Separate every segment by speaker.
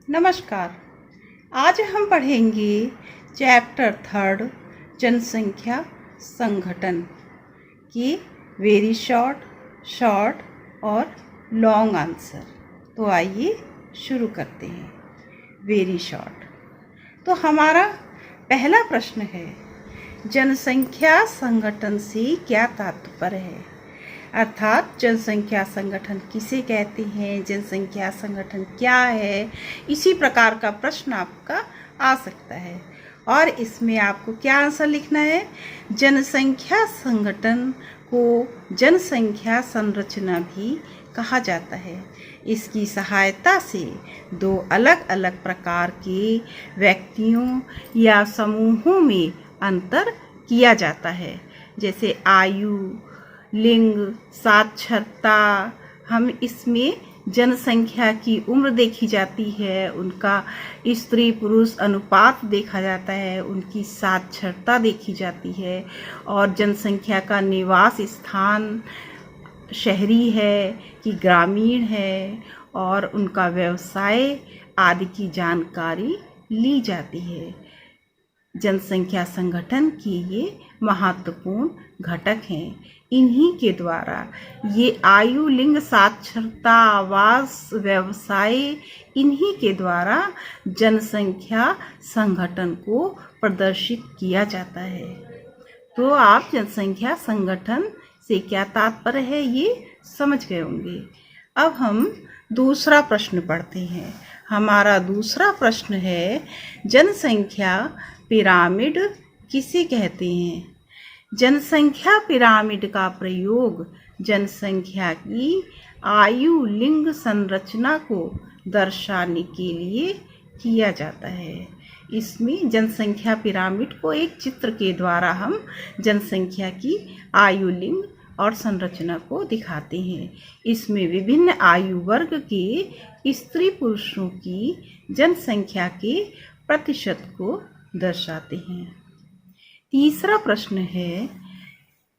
Speaker 1: नमस्कार। आज हम पढ़ेंगे चैप्टर 3 जनसंख्या संगठन की वेरी शॉर्ट, शॉर्ट और लॉन्ग आंसर। तो आइए शुरू करते हैं। Very short. तो हमारा पहला प्रश्न है, जनसंख्या संगठन से क्या तात्पर्य है? अर्थात जनसंख्या संगठन किसे कहते हैं, जनसंख्या संगठन क्या है, इसी प्रकार का प्रश्न आपका आ सकता है। और इसमें आपको क्या आंसर लिखना है? जनसंख्या संगठन को जनसंख्या संरचना भी कहा जाता है। इसकी सहायता से दो अलग अलग प्रकार के व्यक्तियों या समूहों में अंतर किया जाता है, जैसे आयु, लिंग, साक्षरता। हम इसमें जनसंख्या की उम्र देखी जाती है, उनका स्त्री पुरुष अनुपात देखा जाता है, उनकी साक्षरता देखी जाती है, और जनसंख्या का निवास स्थान शहरी है कि ग्रामीण है, और उनका व्यवसाय आदि की जानकारी ली जाती है। जनसंख्या संगठन के ये महत्वपूर्ण घटक हैं। इन्हीं के द्वारा ये आयु, लिंग, साक्षरता, आवास, व्यवसाय, इन्हीं के द्वारा जनसंख्या संगठन को प्रदर्शित किया जाता है। तो आप जनसंख्या संगठन से क्या तात्पर्य है ये समझ गए होंगे। अब हम दूसरा प्रश्न पढ़ते हैं। हमारा दूसरा प्रश्न है, जनसंख्या पिरामिड किसे कहते हैं? जनसंख्या पिरामिड का प्रयोग जनसंख्या की आयु, लिंग संरचना को दर्शाने के लिए किया जाता है। इसमें जनसंख्या पिरामिड को एक चित्र के द्वारा हम जनसंख्या की आयु, लिंग और संरचना को दिखाते हैं। इसमें विभिन्न आयु वर्ग के स्त्री पुरुषों की जनसंख्या के प्रतिशत को दर्शाते हैं। तीसरा प्रश्न है,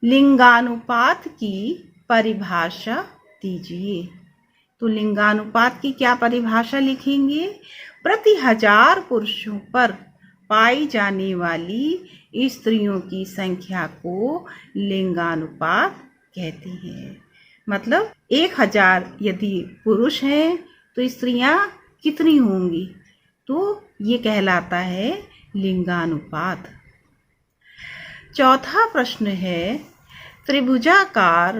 Speaker 1: लिंगानुपात की परिभाषा दीजिए। तो लिंगानुपात की क्या परिभाषा लिखेंगे? प्रति 1000 पुरुषों पर पाई जाने वाली स्त्रियों की संख्या को लिंगानुपात कहते हैं। मतलब 1000 यदि पुरुष हैं तो स्त्रियां कितनी होंगी? तो ये कहलाता है लिंगानुपात। चौथा प्रश्न है, त्रिभुजाकार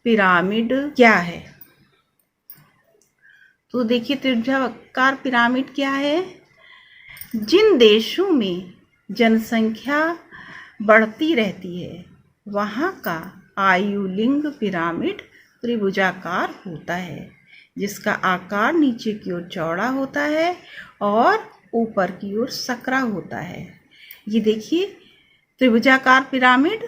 Speaker 1: पिरामिड क्या है? तो देखिए, त्रिभुजाकार पिरामिड क्या है? जिन देशों में जनसंख्या बढ़ती रहती है वहाँ का आयु लिंग पिरामिड त्रिभुजाकार होता है, जिसका आकार नीचे की ओर चौड़ा होता है और ऊपर की ओर सकरा होता है। ये देखिए त्रिभुजाकार पिरामिड,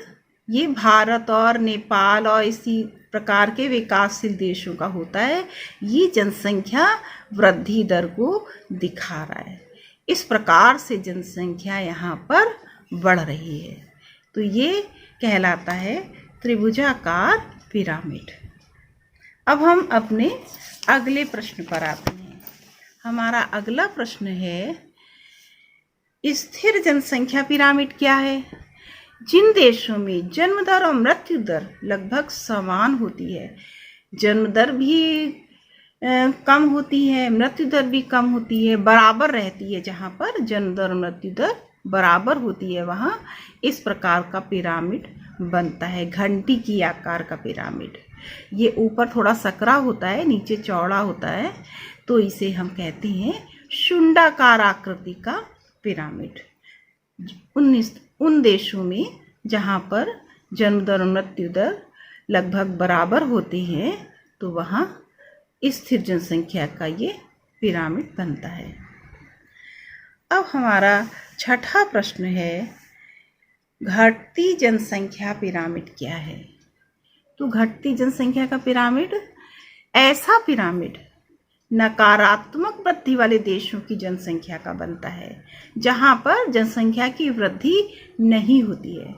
Speaker 1: ये भारत और नेपाल और इसी प्रकार के विकासशील देशों का होता है। ये जनसंख्या वृद्धि दर को दिखा रहा है। इस प्रकार से जनसंख्या यहाँ पर बढ़ रही है, तो ये कहलाता है त्रिभुजाकार पिरामिड। अब हम अपने अगले प्रश्न पर आते हैं। हमारा अगला प्रश्न है, स्थिर जनसंख्या पिरामिड क्या है? जिन देशों में जन्म दर और मृत्यु दर लगभग समान होती है, जन्म दर भी कम होती है, मृत्यु दर भी कम होती है, बराबर रहती है, जहाँ पर जन्म दर और मृत्यु दर बराबर होती है वहाँ इस प्रकार का पिरामिड बनता है, घंटी की आकार का पिरामिड। ये ऊपर थोड़ा सकरा होता है, नीचे चौड़ा होता है, तो इसे हम कहते हैं शुंडाकार आकृति का पिरामिड। उन देशों में जहाँ पर जन्म दर और मृत्यु दर लगभग बराबर होते हैं तो वहाँ स्थिर जनसंख्या का ये पिरामिड बनता है। अब हमारा छठा प्रश्न है, घटती जनसंख्या पिरामिड क्या है? तो घटती जनसंख्या का पिरामिड ऐसा पिरामिड नकारात्मक वृद्धि वाले देशों की जनसंख्या का बनता है, जहाँ पर जनसंख्या की वृद्धि नहीं होती है।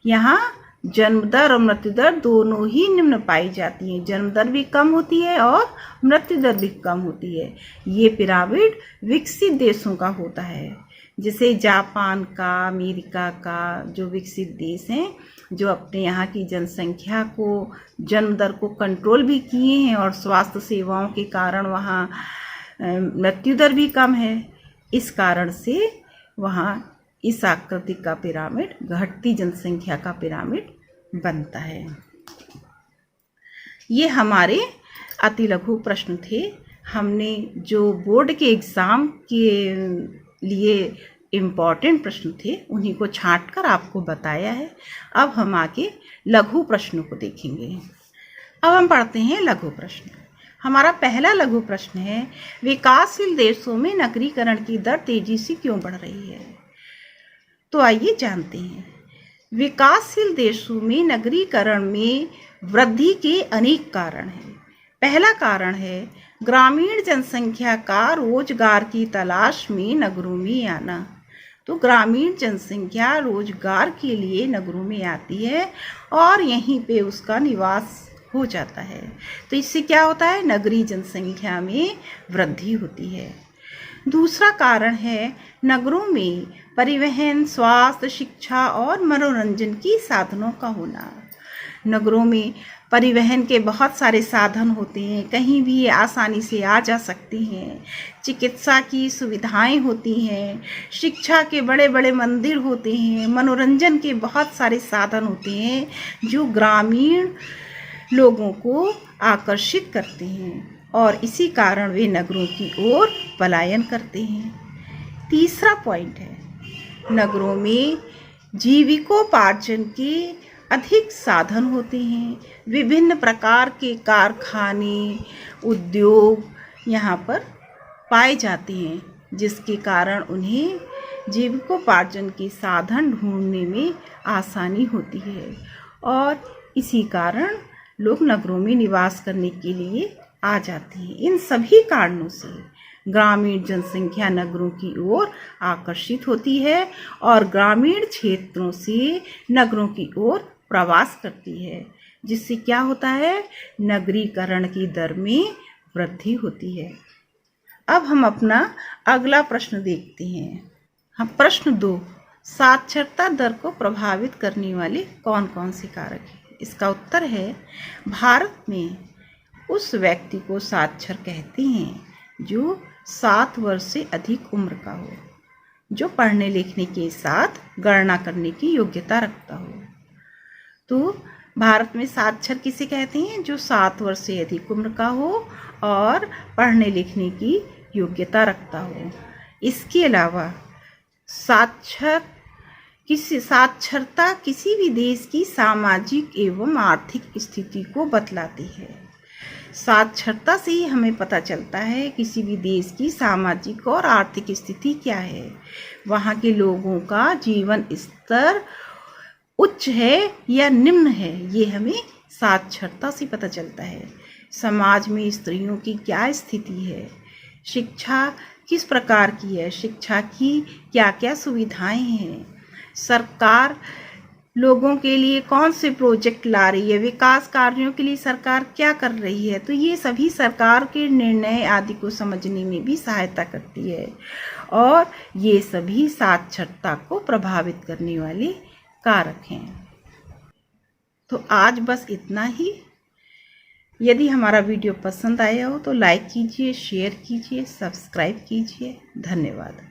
Speaker 1: यहाँ जन्म दर और मृत्यु दर दोनों ही निम्न पाई जाती हैं। जन्म दर भी कम होती है और मृत्यु दर भी कम होती है। ये पिरामिड विकसित देशों का होता है, जैसे जापान का, अमेरिका का, जो विकसित देश हैं, जो अपने यहाँ की जनसंख्या को, जन्म दर को कंट्रोल भी किए हैं और स्वास्थ्य सेवाओं के कारण वहाँ मृत्यु दर भी कम है। इस कारण से वहाँ इस आकृति का पिरामिड, घटती जनसंख्या का पिरामिड बनता है। ये हमारे अति लघु प्रश्न थे। हमने जो बोर्ड के एग्ज़ाम के लिए इम्पॉर्टेंट प्रश्न थे उन्हीं को छांट कर आपको बताया है। अब हम आगे लघु प्रश्नों को देखेंगे। अब हम पढ़ते हैं लघु प्रश्न। हमारा पहला लघु प्रश्न है, विकासशील देशों में नगरीकरण की दर तेजी से क्यों बढ़ रही है? तो आइए जानते हैं। विकासशील देशों में नगरीकरण में वृद्धि के अनेक कारण हैं। पहला कारण है ग्रामीण जनसंख्या का रोजगार की तलाश में नगरों में आना। तो ग्रामीण जनसंख्या रोजगार के लिए नगरों में आती है और यहीं पे उसका निवास हो जाता है। तो इससे क्या होता है? नगरीय जनसंख्या में वृद्धि होती है। दूसरा कारण है नगरों में परिवहन, स्वास्थ्य, शिक्षा और मनोरंजन की साधनों का होना। नगरों में परिवहन के बहुत सारे साधन होते हैं, कहीं भी आसानी से आ जा सकते हैं। चिकित्सा की सुविधाएं होती हैं, शिक्षा के बड़े बड़े मंदिर होते हैं, मनोरंजन के बहुत सारे साधन होते हैं जो ग्रामीण लोगों को आकर्षित करते हैं और इसी कारण वे नगरों की ओर पलायन करते हैं। तीसरा पॉइंट है, नगरों में जीविकोपार्जन के अधिक साधन होते हैं। विभिन्न प्रकार के कारखाने, उद्योग यहाँ पर पाए जाते हैं, जिसके कारण उन्हें जीविकोपार्जन के साधन ढूंढने में आसानी होती है और इसी कारण लोग नगरों में निवास करने के लिए आ जाते हैं। इन सभी कारणों से ग्रामीण जनसंख्या नगरों की ओर आकर्षित होती है और ग्रामीण क्षेत्रों से नगरों की ओर प्रवास करती है, जिससे क्या होता है? नगरीकरण की दर में वृद्धि होती है। अब हम अपना अगला प्रश्न देखते हैं। हम प्रश्न 2, साक्षरता दर को प्रभावित करने वाले कौन कौन से कारक हैं? इसका उत्तर है, भारत में उस व्यक्ति को साक्षर कहते हैं जो 7 वर्ष से अधिक उम्र का हो, जो पढ़ने लिखने के साथ गणना करने की योग्यता रखता हो। तो भारत में साक्षर किसे कहते हैं? जो 7 वर्ष से अधिक उम्र का हो और पढ़ने लिखने की योग्यता रखता हो। इसके अलावा साक्षरता किसी भी देश की सामाजिक एवं आर्थिक स्थिति को बतलाती है। साक्षरता से ही हमें पता चलता है किसी भी देश की सामाजिक और आर्थिक स्थिति क्या है, वहाँ के लोगों का जीवन स्तर उच्च है या निम्न है, ये हमें साक्षरता से पता चलता है। समाज में स्त्रियों की क्या स्थिति है, शिक्षा किस प्रकार की है, शिक्षा की क्या क्या सुविधाएं हैं, सरकार लोगों के लिए कौन से प्रोजेक्ट ला रही है, विकास कार्यों के लिए सरकार क्या कर रही है। तो ये सभी सरकार के निर्णय आदि को समझने में भी सहायता करती है और ये सभी साक्षरता को प्रभावित करने वाले कारक हैं। तो आज बस इतना ही। यदि हमारा वीडियो पसंद आया हो तो लाइक कीजिए, शेयर कीजिए, सब्सक्राइब कीजिए। धन्यवाद।